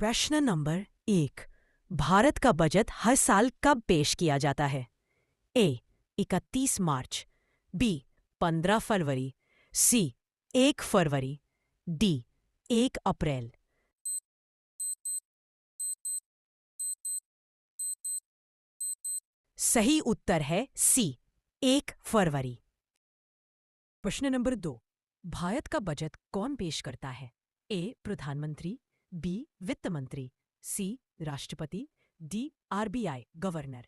प्रश्न नंबर 1। भारत का बजट हर साल कब पेश किया जाता है? ए 31 मार्च, बी 15 फरवरी, सी 1 फरवरी, डी 1 अप्रैल। सही उत्तर है सी 1 फरवरी। प्रश्न नंबर 2। भारत का बजट कौन पेश करता है? ए प्रधानमंत्री, बी वित्त मंत्री, सी राष्ट्रपति, डी आरबीआई गवर्नर।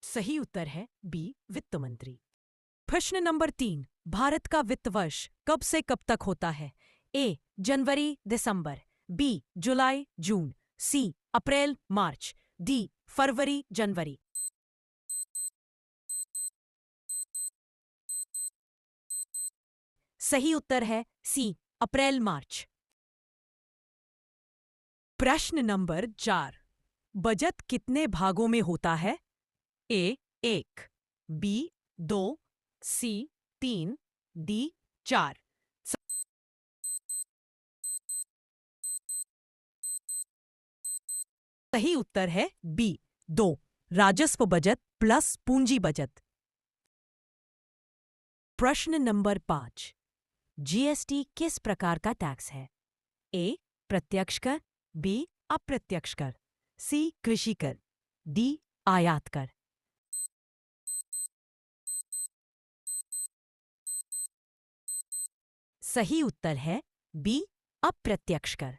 सही उत्तर है बी वित्त मंत्री। प्रश्न नंबर 3। भारत का वित्त वर्ष कब से कब तक होता है? ए जनवरी दिसंबर, बी जुलाई जून, सी अप्रैल मार्च, डी फरवरी जनवरी। सही उत्तर है सी अप्रैल मार्च। प्रश्न नंबर 4। बजट कितने भागों में होता है? ए 1, बी 2, सी 3, डी 4। सही उत्तर है बी 2, राजस्व बजट प्लस पूंजी बजट। प्रश्न नंबर 5। जीएसटी किस प्रकार का टैक्स है? ए प्रत्यक्ष कर, बी अप्रत्यक्ष कर, सी कृषि कर, डी आयात कर। सही उत्तर है बी अप्रत्यक्ष कर।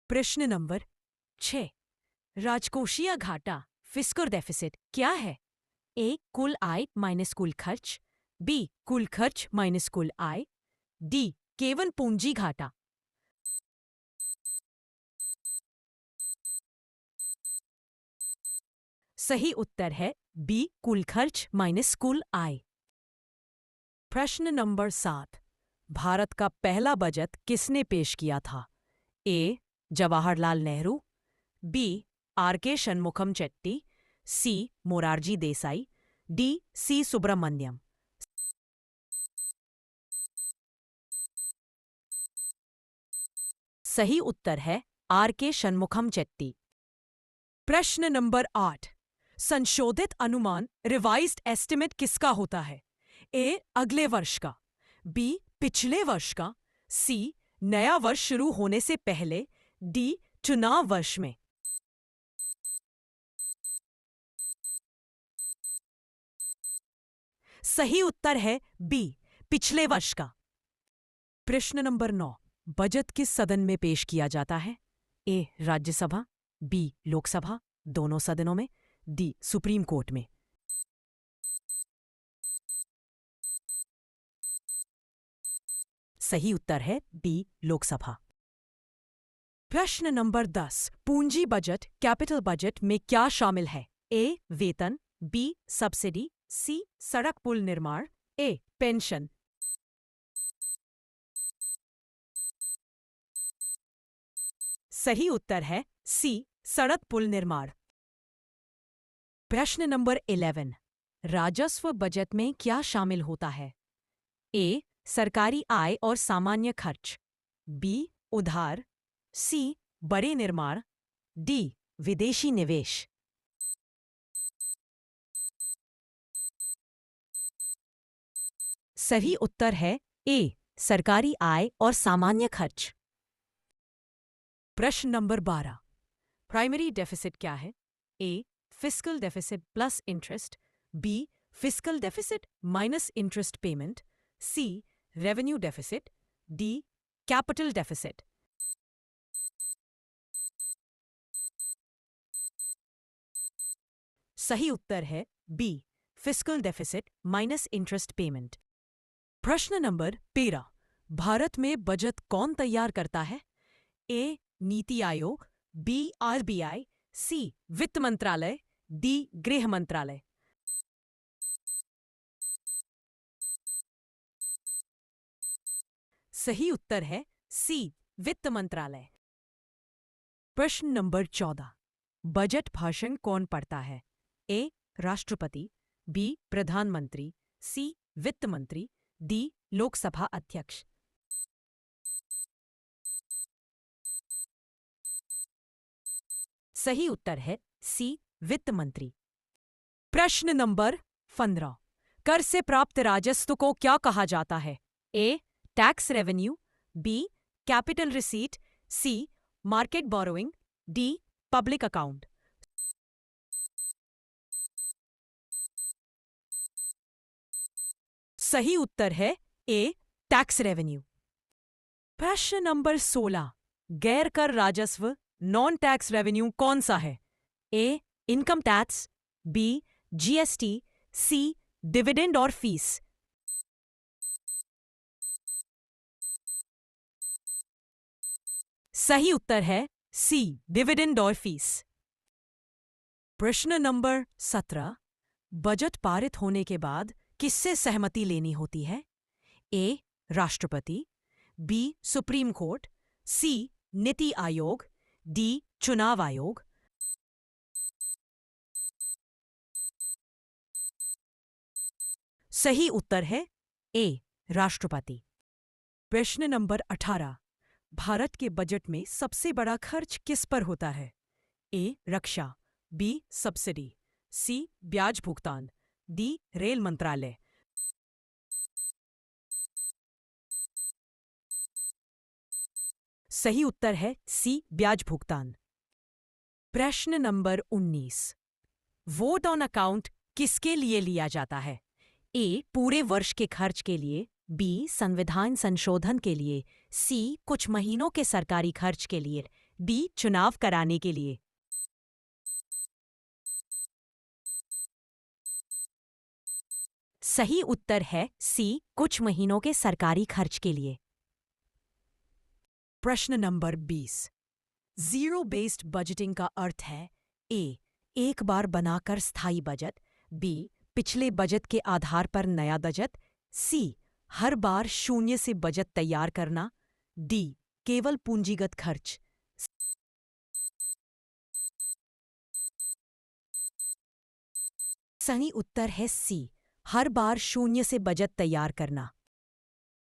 प्रश्न नंबर 6। राजकोषीय घाटा फिस्कल डेफिसिट क्या है? ए कुल आय माइनस कुल खर्च, बी कुल खर्च माइनस कुल आय, डी केवल पूंजी घाटा। सही उत्तर है बी कुल खर्च माइनस कुल आय। प्रश्न नंबर 7। भारत का पहला बजट किसने पेश किया था? ए जवाहरलाल नेहरू, बी आर के शनमुखम चेट्टी, सी मोरारजी देसाई, डी सी सुब्रमण्यम। सही उत्तर है आर के शनमुखम चेट्टी। प्रश्न नंबर 8। संशोधित अनुमान रिवाइज्ड एस्टिमेट किसका होता है? ए अगले वर्ष का, बी पिछले वर्ष का, सी नया वर्ष शुरू होने से पहले, डी चुनाव वर्ष में। सही उत्तर है बी पिछले वर्ष का। प्रश्न नंबर 9। बजट किस सदन में पेश किया जाता है? ए राज्यसभा, बी लोकसभा दोनों सदनों में, डी सुप्रीम कोर्ट में। सही उत्तर है बी लोकसभा। प्रश्न नंबर 10। पूंजी बजट कैपिटल बजट में क्या शामिल है? ए वेतन, बी सब्सिडी, सी सड़क पुल निर्माण, ए पेंशन। सही उत्तर है सी सड़क पुल निर्माण। प्रश्न नंबर 11। राजस्व बजट में क्या शामिल होता है? ए सरकारी आय और सामान्य खर्च, बी उधार, सी बड़े निर्माण, डी विदेशी निवेश। सही उत्तर है ए सरकारी आय और सामान्य खर्च। प्रश्न नंबर 12। प्राइमरी डेफिसिट क्या है? A fiscal deficit plus interest, B fiscal deficit minus interest payment, C revenue deficit, D capital deficit. सही उत्तर है B fiscal deficit minus interest payment. प्रश्न नंबर 13। भारत में बजट कौन तैयार करता है? ए नीति आयोग, बी आरबीआई, सी वित्त मंत्रालय, डी गृह मंत्रालय। सही उत्तर है सी वित्त मंत्रालय। प्रश्न नंबर 14। बजट भाषण कौन पढ़ता है? ए राष्ट्रपति, बी प्रधानमंत्री, सी वित्त मंत्री, डी लोकसभा अध्यक्ष। सही उत्तर है सी, वित्त मंत्री। प्रश्न नंबर 15। कर से प्राप्त राजस्व को क्या कहा जाता है? A, tax revenue, B, capital receipt, C, market borrowing, D, public account. सही उत्तर है ए, टैक्स रेवेन्यू। प्रश्न नंबर 16। गैर कर राजस्व नॉन टैक्स रेवेन्यू कौन सा है? ए, इनकम टैक्स, बी, जीएसटी, सी, डिविडेंड और फीस। सही उत्तर है सी, डिविडेंड और फीस। प्रश्न नंबर 17। बजट पारित होने के बाद किससे सहमति लेनी होती है? ए, राष्ट्रपति, बी, सुप्रीम कोर्ट, सी, नीति आयोग, डी, चुनाव आयोग। सही उत्तर है ए, राष्ट्रपति। प्रश्न नंबर 18। भारत के बजट में सबसे बड़ा खर्च किस पर होता है? ए, रक्षा, बी, सब्सिडी, सी, ब्याज भुगतान, डी, रेल मंत्रालय। सही उत्तर है सी, ब्याज भुगतान। प्रश्न नंबर 19। वोट ऑन अकाउंट किसके लिए लिया जाता है? ए, पूरे वर्ष के खर्च के लिए, बी, संविधान संशोधन के लिए, सी, कुछ महीनों के सरकारी खर्च के लिए, डी, चुनाव कराने के लिए। सही उत्तर है सी, कुछ महीनों के सरकारी खर्च के लिए। प्रश्न नंबर 20। जीरो बेस्ड बजटिंग का अर्थ है ए, एक बार बनाकर स्थायी बजट, बी, पिछले बजट के आधार पर नया बजट, सी, हर बार शून्य से बजट तैयार करना, डी, केवल पूंजीगत खर्च। सही उत्तर है सी, हर बार शून्य से बजट तैयार करना।